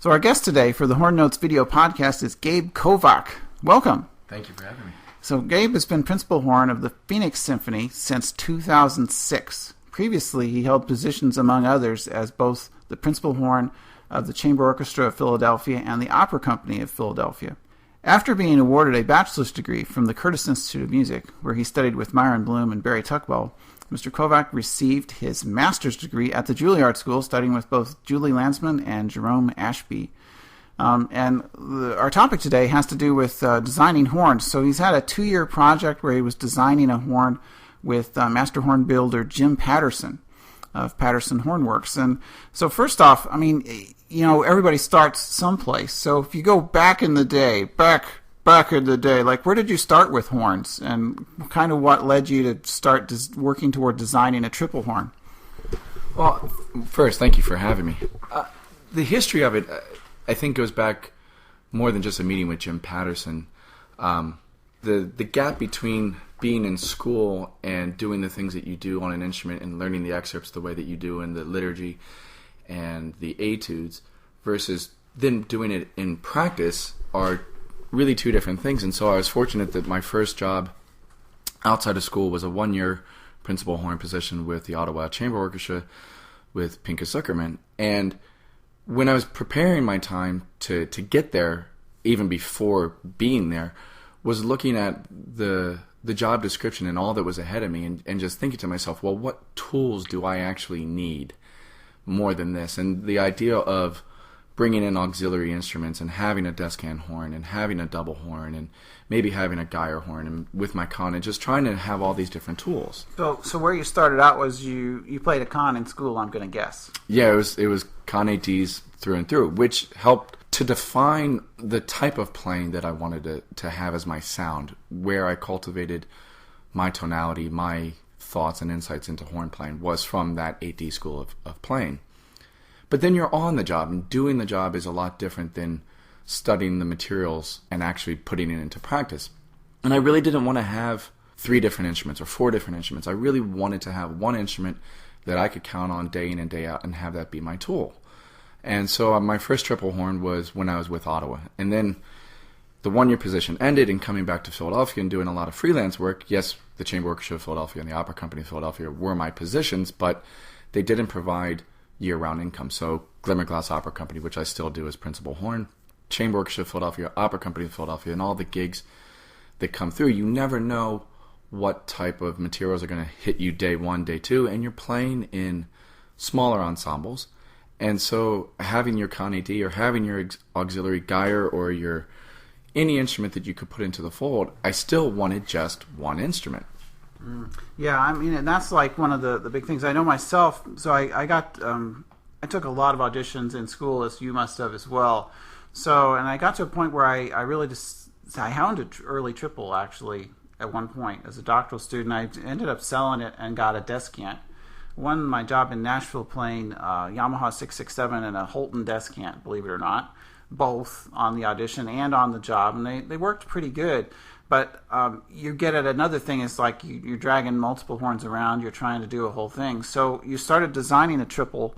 So our guest today for the Horn Notes video podcast is Gabe Kovach. Welcome. Thank you for having me. So Gabe has been principal horn of the Phoenix Symphony since 2006. Previously, he held positions, among others, as both the principal horn of the Chamber Orchestra of Philadelphia and the Opera Company of Philadelphia. After being awarded a bachelor's degree from the Curtis Institute of Music, where he studied with Myron Bloom and Barry Tuckwell, Mr. Kovach received his master's degree at the Juilliard School, studying with both Julie Landsman and Jerome Ashby. Our topic today has to do with designing horns. So he's had a 2-year project where he was designing a horn with master horn builder Jim Patterson of Patterson Hornworks. And so first off, I mean, you know, everybody starts someplace. So if you go back in the day, like where did you start with horns, and kind of what led you to start working toward designing a triple horn? Well, first, thank you for having me. The history of it, I think, goes back more than just a meeting with Jim Patterson. The gap between being in school and doing the things that you do on an instrument and learning the excerpts the way that you do in the liturgy and the etudes versus then doing it in practice are really two different things. And so I was fortunate that my first job outside of school was a 1-year principal horn position with the Ottawa Chamber Orchestra with Pinchas Zuckerman. And when I was preparing my time to get there, even before being there, was looking at the job description and all that was ahead of me and just thinking to myself, well, what tools do I actually need more than this? And the idea of bringing in auxiliary instruments and having a descant horn and having a double horn and maybe having a Geyer horn and with my con and just trying to have all these different tools. So where you started out was you played a con in school, I'm going to guess. Yeah, it was con ATs through and through, which helped to define the type of playing that I wanted to have as my sound, where I cultivated my tonality, my thoughts and insights into horn playing was from that AT school of playing. But then you're on the job, and doing the job is a lot different than studying the materials and actually putting it into practice. And I really didn't want to have 3 different instruments or 4 different instruments. I really wanted to have one instrument that I could count on day in and day out and have that be my tool. And so my first triple horn was when I was with Ottawa. And then the 1-year position ended, and coming back to Philadelphia and doing a lot of freelance work. Yes, the Chamber Orchestra of Philadelphia and the Opera Company of Philadelphia were my positions, but they didn't provide year-round income. So Glimmerglass Opera Company, which I still do as principal horn, Chamber Orchestra of Philadelphia, Opera Company of Philadelphia, and all the gigs that come through, you never know what type of materials are going to hit you day 1, day 2, and you're playing in smaller ensembles. And so having your con AD or having your auxiliary Geyer or your any instrument that you could put into the fold, I still wanted just one instrument. Yeah, I mean, and that's like one of the big things. I know myself, so I took a lot of auditions in school, as you must have as well. So, and I got to a point where I really I hounded early triple, actually, at one point. As a doctoral student, I ended up selling it and got a descant. Won my job in Nashville playing Yamaha 667 and a Holton descant, believe it or not, both on the audition and on the job, and they worked pretty good. But you get at another thing is like you're dragging multiple horns around, you're trying to do a whole thing. So you started designing a triple.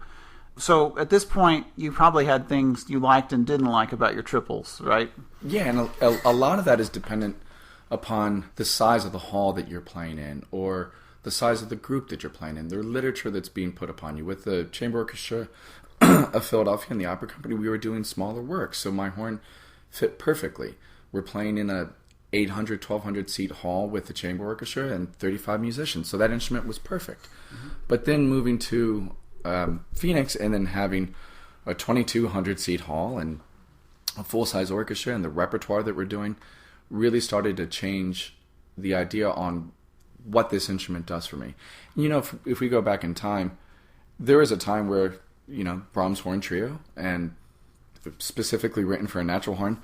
So at this point, you probably had things you liked and didn't like about your triples, right? Yeah, and a lot of that is dependent upon the size of the hall that you're playing in, or the size of the group that you're playing in, the literature that's being put upon you. With the Chamber Orchestra of Philadelphia and the Opera Company, we were doing smaller work, so my horn fit perfectly. We're playing in a 800, 1,200 seat hall with the Chamber Orchestra and 35 musicians, so that instrument was perfect. Mm-hmm. But then moving to Phoenix and then having a 2,200 seat hall and a full-size orchestra and the repertoire that we're doing really started to change the idea on what this instrument does for me. You know, if we go back in time, there was a time where, you know, Brahms Horn Trio, and specifically written for a natural horn,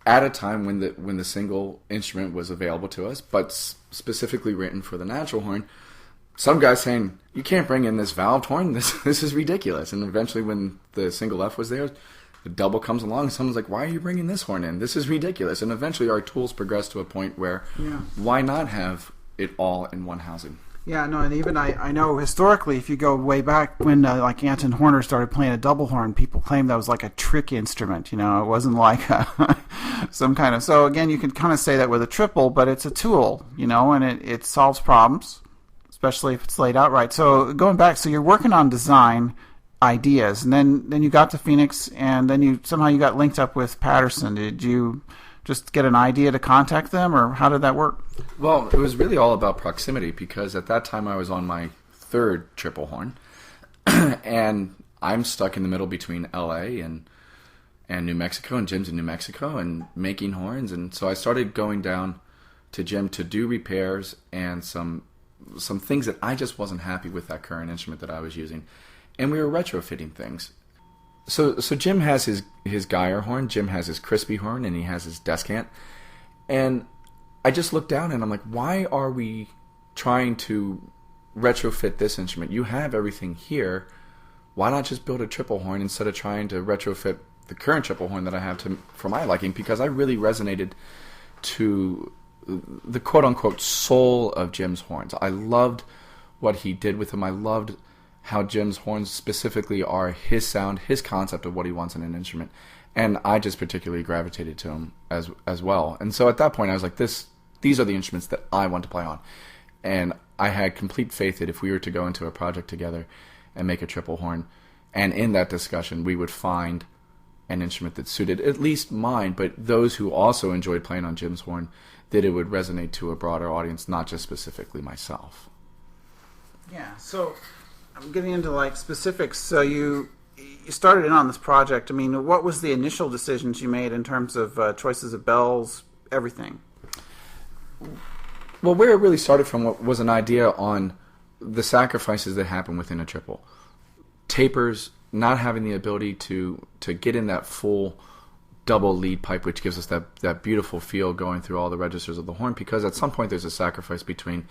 at a time when the single instrument was available to us, but specifically written for the natural horn, some guys saying, you can't bring in this valved horn, this is ridiculous. And eventually when the single F was there, the double comes along, and someone's like, why are you bringing this horn in? This is ridiculous. And eventually our tools progressed to a point where why not have it all in one housing? Yeah, no, and even I know historically, if you go way back when like Anton Horner started playing a double horn, people claimed that was like a trick instrument. It wasn't like some kind of. So again, you can kind of say that with a triple, but it's a tool, and it solves problems, especially if it's laid out right. So going back, so you're working on design ideas, and then you got to Phoenix, and then you got linked up with Patterson. Did you just get an idea to contact them, or how did that work? Well, it was really all about proximity, because at that time I was on my third triple horn, and I'm stuck in the middle between LA and New Mexico, and Jim's in New Mexico, and making horns. And so I started going down to Jim to do repairs and some things that I just wasn't happy with that current instrument that I was using, and we were retrofitting things. So Jim has his Geyer horn, Jim has his crispy horn, and he has his descant. And I just looked down and I'm like, why are we trying to retrofit this instrument? You have everything here. Why not just build a triple horn instead of trying to retrofit the current triple horn that I have for my liking? Because I really resonated to the quote-unquote soul of Jim's horns. I loved what he did with them. I loved how Jim's horns specifically are his sound, his concept of what he wants in an instrument. And I just particularly gravitated to him as well. And so at that point I was like, these are the instruments that I want to play on. And I had complete faith that if we were to go into a project together and make a triple horn, and in that discussion we would find an instrument that suited at least mine, but those who also enjoyed playing on Jim's horn, that it would resonate to a broader audience, not just specifically myself. Yeah, so I'm getting into like specifics. So you started in on this project. I mean, what was the initial decisions you made in terms of choices of bells, everything? Well, where it really started from was an idea on the sacrifices that happen within a triple. Tapers, not having the ability to get in that full double lead pipe, which gives us that beautiful feel going through all the registers of the horn, because at some point there's a sacrifice between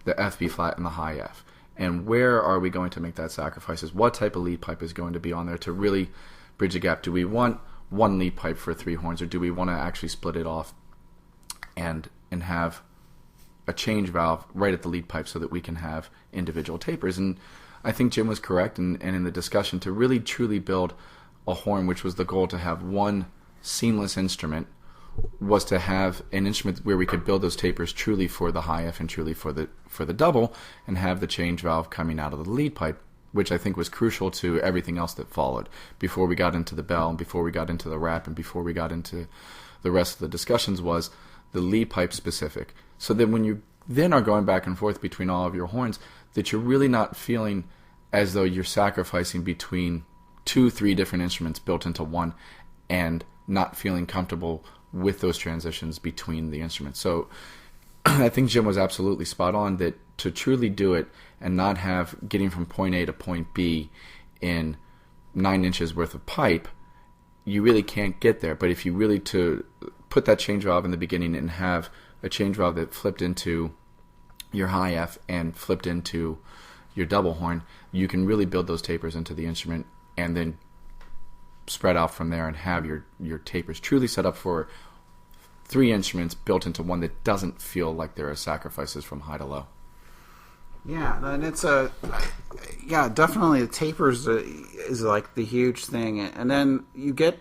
the F, B flat, and the high F. And where are we going to make that sacrifices? What type of lead pipe is going to be on there to really bridge the gap? Do we want one lead pipe for three horns, or do we want to actually split it off and have a change valve right at the lead pipe so that we can have individual tapers? And I think Jim was correct and in the discussion to really truly build a horn, which was the goal, to have one seamless instrument, was to have an instrument where we could build those tapers truly for the high F and truly for the double, and have the change valve coming out of the lead pipe, which I think was crucial to everything else that followed before we got into the bell and before we got into the wrap and before we got into the rest of the discussions, was the lead pipe specific. So that when you then are going back and forth between all of your horns, that you're really not feeling as though you're sacrificing between 2-3 different instruments built into one, and not feeling comfortable with those transitions between the instruments. So I think Jim was absolutely spot on, that to truly do it and not have getting from point A to point B in 9 inches worth of pipe, you really can't get there. But if you really to put that change valve in the beginning and have a change valve that flipped into your high F and flipped into your double horn, you can really build those tapers into the instrument and then spread out from there and have your tapers truly set up for 3 instruments built into one that doesn't feel like there are sacrifices from high to low. Yeah, and it's definitely the tapers is like the huge thing, and then you get,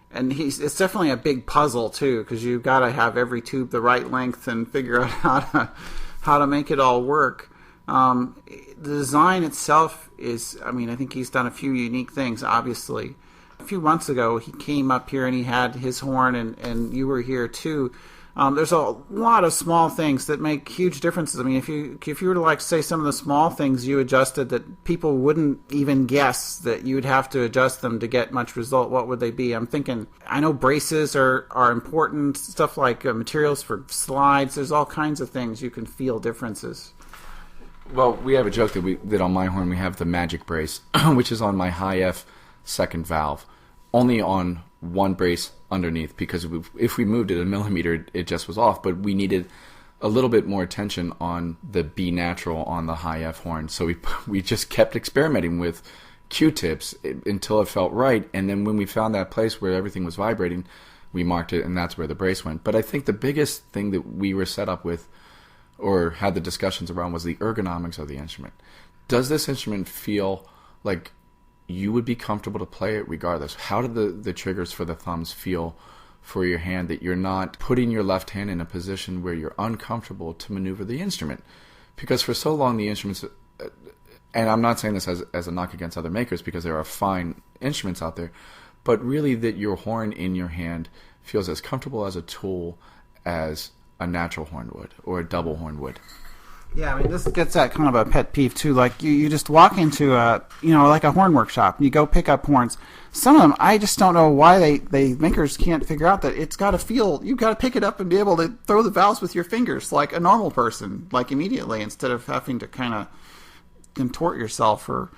and it's definitely a big puzzle too, because you've got to have every tube the right length and figure out how to make it all work. The design itself is, I mean, I think he's done a few unique things, obviously. A few months ago, he came up here and he had his horn, and you were here too. There's a lot of small things that make huge differences. I mean, if you were to like say some of the small things you adjusted that people wouldn't even guess that you'd have to adjust them to get much result, what would they be? I'm thinking, I know braces are important, stuff like materials for slides. There's all kinds of things you can feel differences. Well, we have a joke that on my horn we have the magic brace, which is on my high F second valve, only on one brace underneath, because if we moved it a millimeter, it just was off. But we needed a little bit more attention on the B natural on the high F horn, so we just kept experimenting with Q-tips until it felt right. And then when we found that place where everything was vibrating, we marked it, and that's where the brace went. But I think the biggest thing that we were set up with or had the discussions around was the ergonomics of the instrument. Does this instrument feel like you would be comfortable to play it regardless? How do the triggers for the thumbs feel for your hand, that you're not putting your left hand in a position where you're uncomfortable to maneuver the instrument? Because for so long the instruments, and I'm not saying this as a knock against other makers, because there are fine instruments out there, but really that your horn in your hand feels as comfortable as a tool as a natural horn would, or a double horn would. Yeah, I mean, this gets at kind of a pet peeve too. Like you just walk into like a horn workshop, and you go pick up horns. Some of them, I just don't know why they makers can't figure out that it's got to feel. You've got to pick it up and be able to throw the valves with your fingers like a normal person, like immediately, instead of having to kind of contort yourself or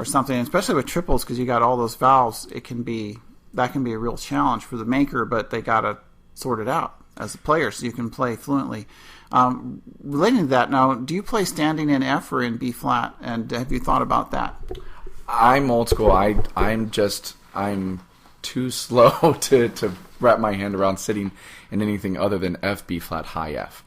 something. Especially with triples, because you got all those valves, that can be a real challenge for the maker. But they got to sort it out as a player so you can play fluently. Relating to that, now, do you play standing in F or in B flat? And have you thought about that? I'm old school. I'm too slow to wrap my hand around sitting in anything other than F, B flat, high F.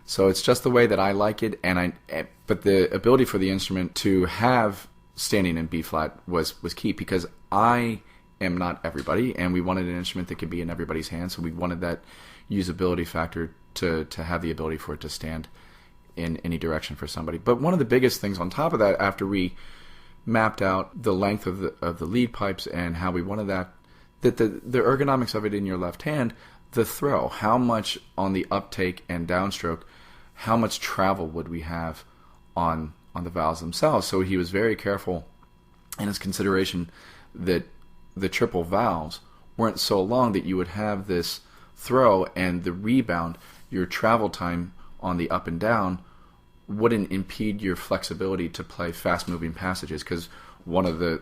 So it's just the way that I like it. But the ability for the instrument to have standing in B flat was key, because I am not everybody, and we wanted an instrument that could be in everybody's hands. So we wanted that usability factor to have the ability for it to stand in any direction for somebody. But one of the biggest things on top of that, after we mapped out the length of the lead pipes and how we wanted that the ergonomics of it in your left hand, the throw, how much on the uptake and downstroke, how much travel would we have on the valves themselves. So he was very careful in his consideration that the triple valves weren't so long that you would have this throw and the rebound, your travel time on the up and down wouldn't impede your flexibility to play fast-moving passages. Because one of the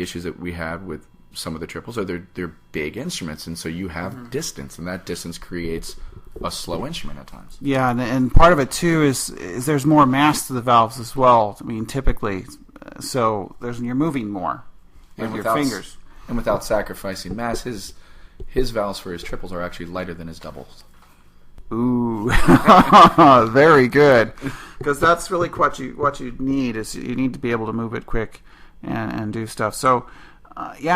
issues that we have with some of the triples are they're big instruments, and so you have distance, and that distance creates a slow instrument at times. Yeah, and part of it too is there's more mass to the valves as well. I mean, typically, so you're moving more with your fingers, and without sacrificing mass, his valves for his triples are actually lighter than his doubles. Ooh, very good. Because that's really what you need, is you need to be able to move it quick and do stuff. So,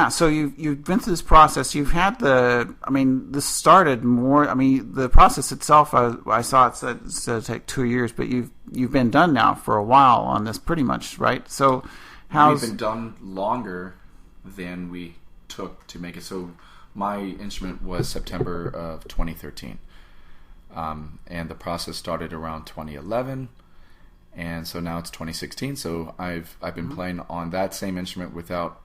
so you've been through this process. You've had this started more. I mean, the process itself, I saw it said to take 2 years, but you've been done now for a while on this, pretty much, right? So, we've been done longer than we took to make it. So, my instrument was September of 2013. And the process started around 2011, and so now it's 2016. So I've been playing on that same instrument without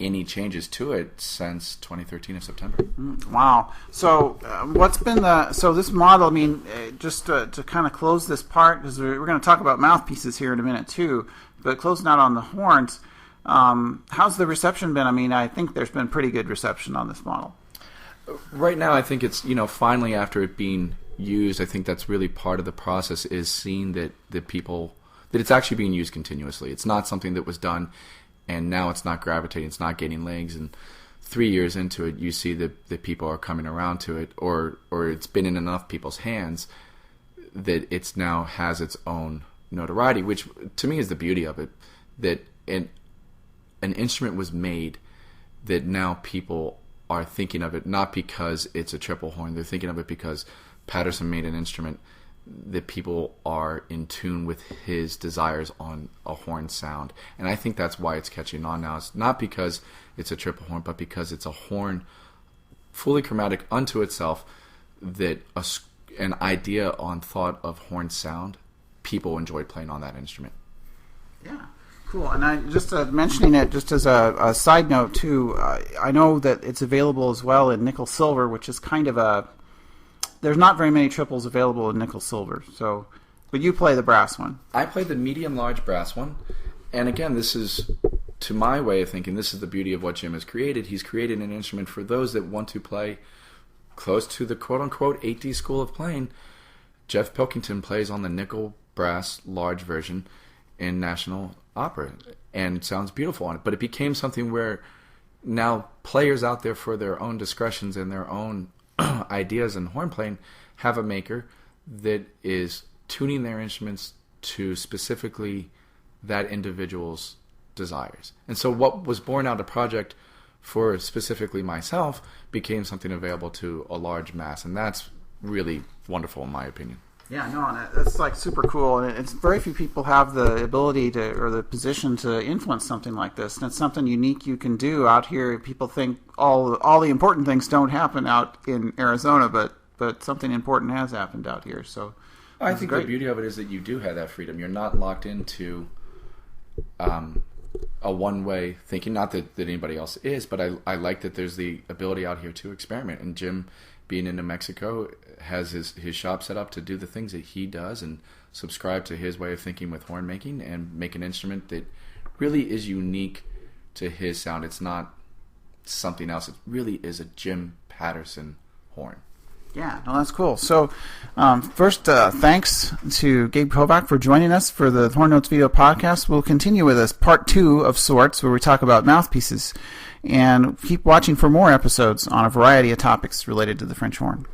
any changes to it since 2013 of September. Wow. So what's been this model? I mean, just to kind of close this part, because we're going to talk about mouthpieces here in a minute too, but closing out on the horns. How's the reception been? I mean, I think there's been pretty good reception on this model. Right now, I think it's, finally after it being used, I think that's really part of the process, is seeing that it's actually being used continuously. It's not something that was done and now it's not gravitating, it's not gaining legs, and 3 years into it, you see that people are coming around to it, or it's been in enough people's hands that it's now has its own notoriety, which to me is the beauty of it, that an instrument was made that now people are thinking of it not because it's a triple horn. They're thinking of it because Patterson made an instrument that people are in tune with his desires on a horn sound. And I think that's why it's catching on now. It's not because it's a triple horn, but because it's a horn fully chromatic unto itself, that an idea on thought of horn sound, people enjoy playing on that instrument. Yeah. Cool. And I just mentioning it just as a side note too, I know that it's available as well in nickel silver, which is kind of there's not very many triples available in nickel silver. So, but you play the brass one. I play the medium large brass one, and again, this is, to my way of thinking, this is the beauty of what Jim has created. He's created an instrument for those that want to play close to the quote unquote 8D school of playing. Jeff Pilkington plays on the nickel brass large version in National Opera, and it sounds beautiful on it. But it became something where now players out there, for their own discretions and their own ideas in horn playing, have a maker that is tuning their instruments to specifically that individual's desires. And so what was born out of the project for specifically myself became something available to a large mass, and that's really wonderful in my opinion. Yeah, no, and it's like super cool, and it's very few people have the ability to or the position to influence something like this, and it's something unique you can do out here. People think all the important things don't happen out in Arizona, but something important has happened out here. So I think the beauty of it is that you do have that freedom. You're not locked into a one-way thinking. Not that anybody else is, but I like that there's the ability out here to experiment. And Jim, being in New Mexico, has his shop set up to do the things that he does and subscribe to his way of thinking with horn making and make an instrument that really is unique to his sound. It's not something else. It really is a Jim Patterson horn. Yeah, no, that's cool. So, first, thanks to Gabe Kovach for joining us for the Horn Notes Video Podcast. We'll continue with this part 2 of sorts, where we talk about mouthpieces, and keep watching for more episodes on a variety of topics related to the French horn.